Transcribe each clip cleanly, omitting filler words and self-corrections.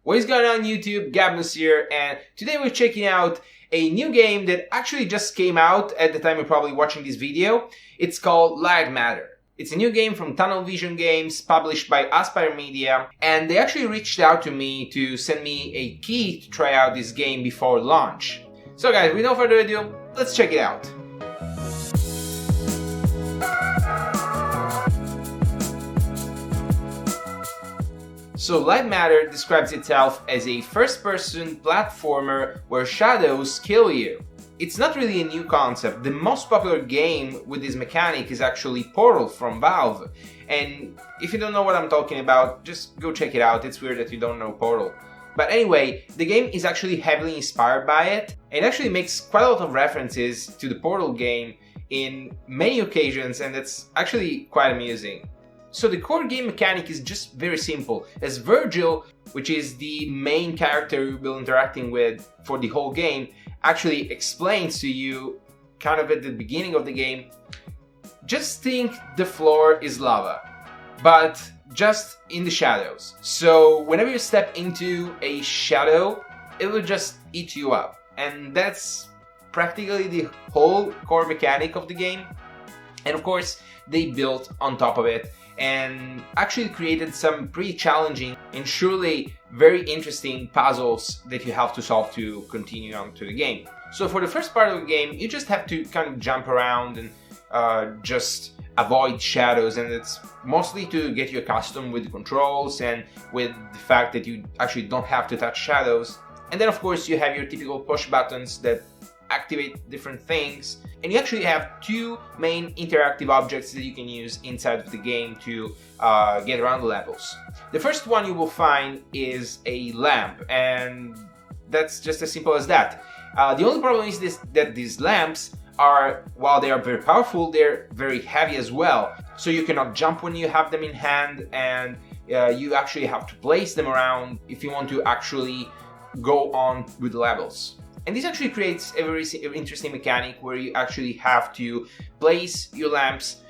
What is going on YouTube? Gabnus here, and today we're checking out a new game that actually just came out at the time you're probably watching this video. It's called Lightmatter. It's a new game from Tunnel Vision Games, published by Aspire Media, and they actually reached out to me to send me a key to try out this game before launch. So guys, with no further ado, let's check it out. So Lightmatter describes itself as a first-person platformer where shadows kill you. It's not really a new concept. The most popular game with this mechanic is actually Portal from Valve. And if you don't know what I'm talking about, just go check it out. It's weird that you don't know Portal. But anyway, the game is actually heavily inspired by it. It actually makes quite a lot of references to the Portal game in many occasions, and that's actually quite amusing. So the core game mechanic is just very simple, as Virgil, which is the main character you'll be interacting with for the whole game, actually explains to you, kind of at the beginning of the game, just think the floor is lava, but just in the shadows. So whenever you step into a shadow, it will just eat you up. And that's practically the whole core mechanic of the game. And of course, they built on top of it and actually created some pretty challenging and surely very interesting puzzles that you have to solve to continue on to the game. So for the first part of the game, you just have to kind of jump around and just avoid shadows, and it's mostly to get you accustomed with the controls and with the fact that you actually don't have to touch shadows. And then of course you have your typical push buttons that activate different things, and you actually have two main interactive objects that you can use inside of the game to get around the levels. The first one you will find is a lamp, and that's just as simple as that. The only problem is that these lamps are, while they are very powerful, they're very heavy as well. So you cannot jump when you have them in hand, and you actually have to place them around if you want to actually go on with the levels. And this actually creates a very interesting mechanic where you actually have to place your lamps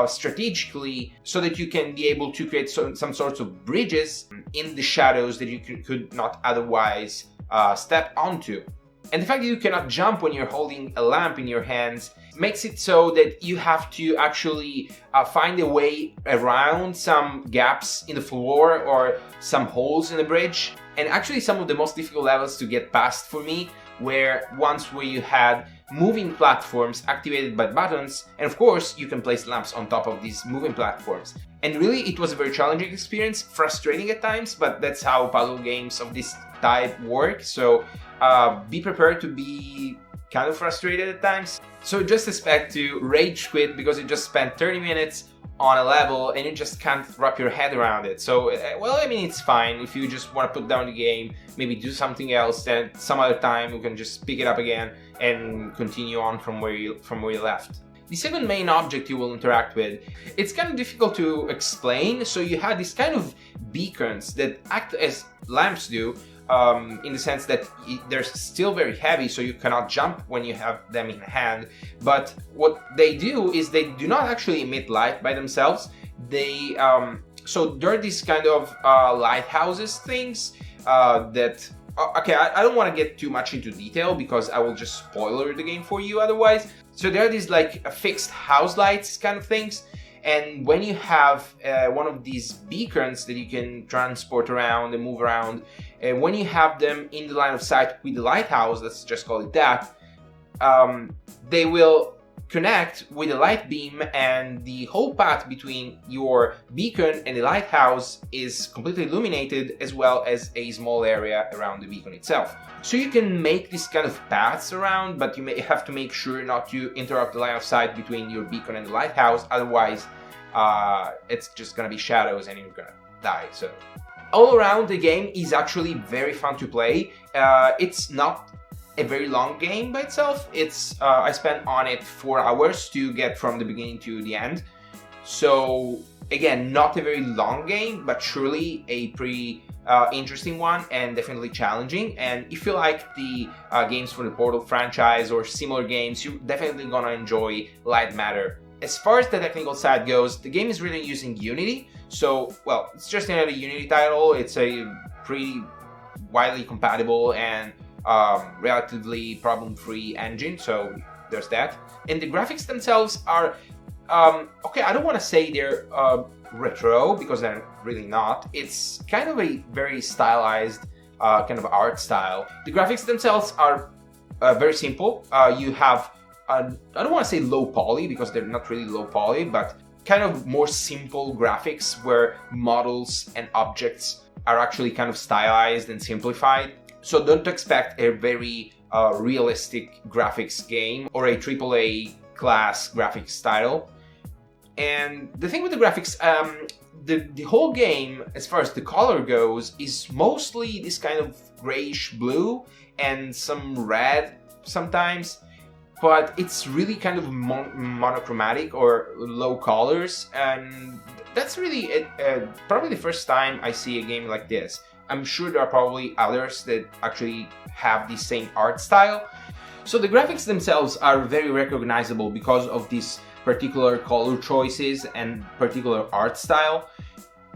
strategically so that you can be able to create some sorts of bridges in the shadows that you could not otherwise step onto. And the fact that you cannot jump when you're holding a lamp in your hands makes it so that you have to actually find a way around some gaps in the floor or some holes in the bridge. And actually some of the most difficult levels to get past for me where you had moving platforms activated by buttons, and of course you can place lamps on top of these moving platforms. And really it was a very challenging experience, frustrating at times, but that's how puzzle games of this type work, so be prepared to be kind of frustrated at times. So just expect to rage quit because you just spent 30 minutes on a level and you just can't wrap your head around it. So, well, I mean, it's fine if you just want to put down the game, maybe do something else, then some other time you can just pick it up again and continue on from where you left. The second main object you will interact with, it's kind of difficult to explain. So you have these kind of beacons that act as lamps do, in the sense that they're still very heavy, so you cannot jump when you have them in hand. But what they do is they do not actually emit light by themselves. They so there are these kind of lighthouses things that okay, I don't want to get too much into detail because I will just spoiler the game for you otherwise. So there are these like fixed house lights kind of things. And when you have one of these beacons that you can transport around and move around, when you have them in the line of sight with the lighthouse, let's just call it that, they will connect with the light beam, and the whole path between your beacon and the lighthouse is completely illuminated, as well as a small area around the beacon itself. So you can make these kind of paths around, but you may have to make sure not to interrupt the line of sight between your beacon and the lighthouse, otherwise it's just gonna be shadows and you're gonna die. So all around, the game is actually very fun to play. It's not a very long game by itself. It's I spent on it 4 hours to get from the beginning to the end. So again, not a very long game, but surely a pretty interesting one and definitely challenging. And if you like the games from the Portal franchise or similar games, you're definitely gonna enjoy Lightmatter. As far as the technical side goes, the game is written using Unity. So, well, it's just another Unity title. It's a pretty widely compatible and relatively problem-free engine, so there's that. And the graphics themselves are, okay, I don't want to say they're retro, because they're really not. It's kind of a very stylized kind of art style. The graphics themselves are very simple. You have, I don't want to say low poly, because they're not really low poly, but kind of more simple graphics where models and objects are actually kind of stylized and simplified. So don't expect a very realistic graphics game or a AAA class graphics style. And the thing with the graphics, the whole game, as far as the color goes, is mostly this kind of grayish blue and some red sometimes, but it's really kind of monochromatic or low colors, and that's really probably the first time I see a game like this. I'm sure there are probably others that actually have the same art style. So the graphics themselves are very recognizable because of these particular color choices and particular art style.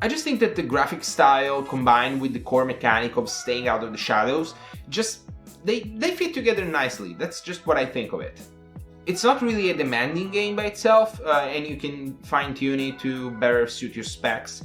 I just think that the graphic style combined with the core mechanic of staying out of the shadows, just they fit together nicely. That's just what I think of it. It's not really a demanding game by itself, and you can fine-tune it to better suit your specs.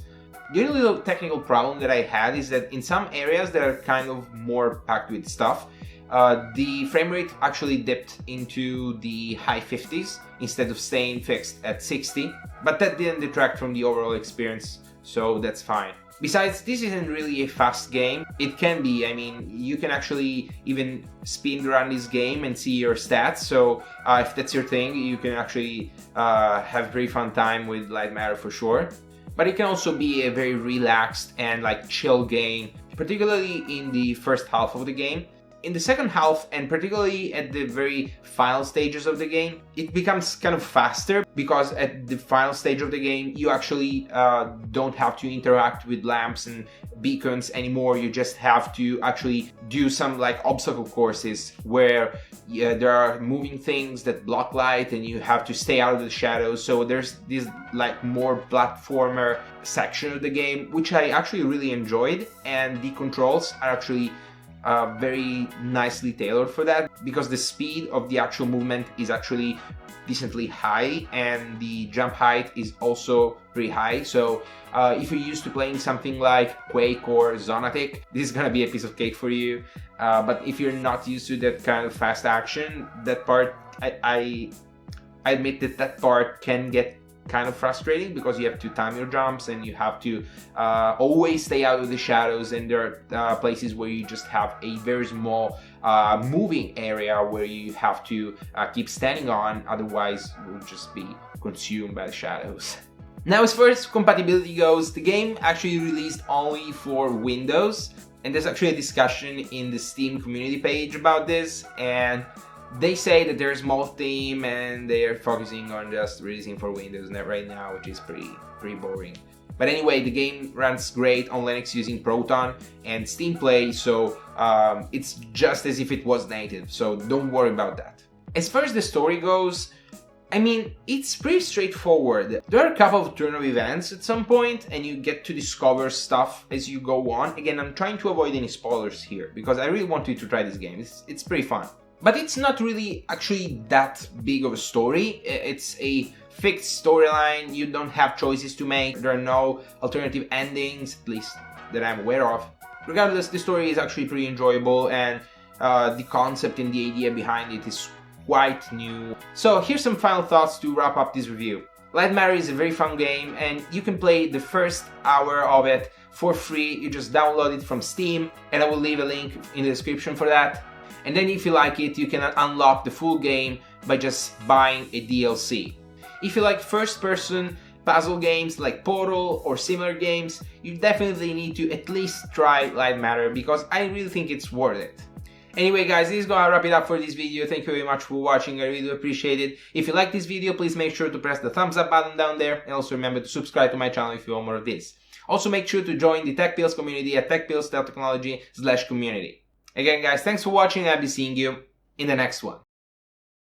The only little technical problem that I had is that in some areas that are kind of more packed with stuff, the frame rate actually dipped into the high 50s instead of staying fixed at 60, but that didn't detract from the overall experience, so that's fine. Besides, this isn't really a fast game. It can be, I mean, you can actually even speed run this game and see your stats, so if that's your thing, you can actually have a very fun time with Lightmatter for sure. But it can also be a very relaxed and like chill game, particularly in the first half of the game. In the second half, and particularly at the very final stages of the game, it becomes kind of faster, because at the final stage of the game you actually don't have to interact with lamps and beacons anymore. You just have to actually do some like obstacle courses where there are moving things that block light and you have to stay out of the shadows. So there's this like more platformer section of the game, which I actually really enjoyed, and the controls are actually very nicely tailored for that, because the speed of the actual movement is actually decently high and the jump height is also pretty high. So if you're used to playing something like Quake or Zonatic, this is gonna be a piece of cake for you. But if you're not used to that kind of fast action, that part, I admit that part can get kind of frustrating, because you have to time your jumps and you have to always stay out of the shadows, and there are places where you just have a very small moving area where you have to keep standing on, otherwise you'll just be consumed by the shadows. Now, as far as compatibility goes, the game actually released only for Windows, and there's actually a discussion in the Steam community page about this, and they say that they're a small team and they're focusing on just releasing for Windows right now, which is pretty boring. But anyway, the game runs great on Linux using Proton and Steam Play, so it's just as if it was native, so don't worry about that. As far as the story goes, I mean, it's pretty straightforward. There are a couple of turn of events at some point, and you get to discover stuff as you go on. Again, I'm trying to avoid any spoilers here, because I really want you to try this game. It's pretty fun. But it's not really actually that big of a story. It's a fixed storyline, you don't have choices to make, there are no alternative endings, at least that I'm aware of. Regardless, the story is actually pretty enjoyable, and the concept and the idea behind it is quite new. So here's some final thoughts to wrap up this review. Lightmatter is a very fun game, and you can play the first hour of it for free. You just download it from Steam, and I will leave a link in the description for that. And then if you like it, you can unlock the full game by just buying a DLC. If you like first-person puzzle games like Portal or similar games, you definitely need to at least try Lightmatter, because I really think it's worth it. Anyway guys, this is gonna wrap it up for this video. Thank you very much for watching, I really appreciate it. If you like this video, please make sure to press the thumbs up button down there, and also remember to subscribe to my channel if you want more of this. Also make sure to join the TechPills community at techpillstechnology.com/community. Again guys, thanks for watching, and I'll be seeing you in the next one.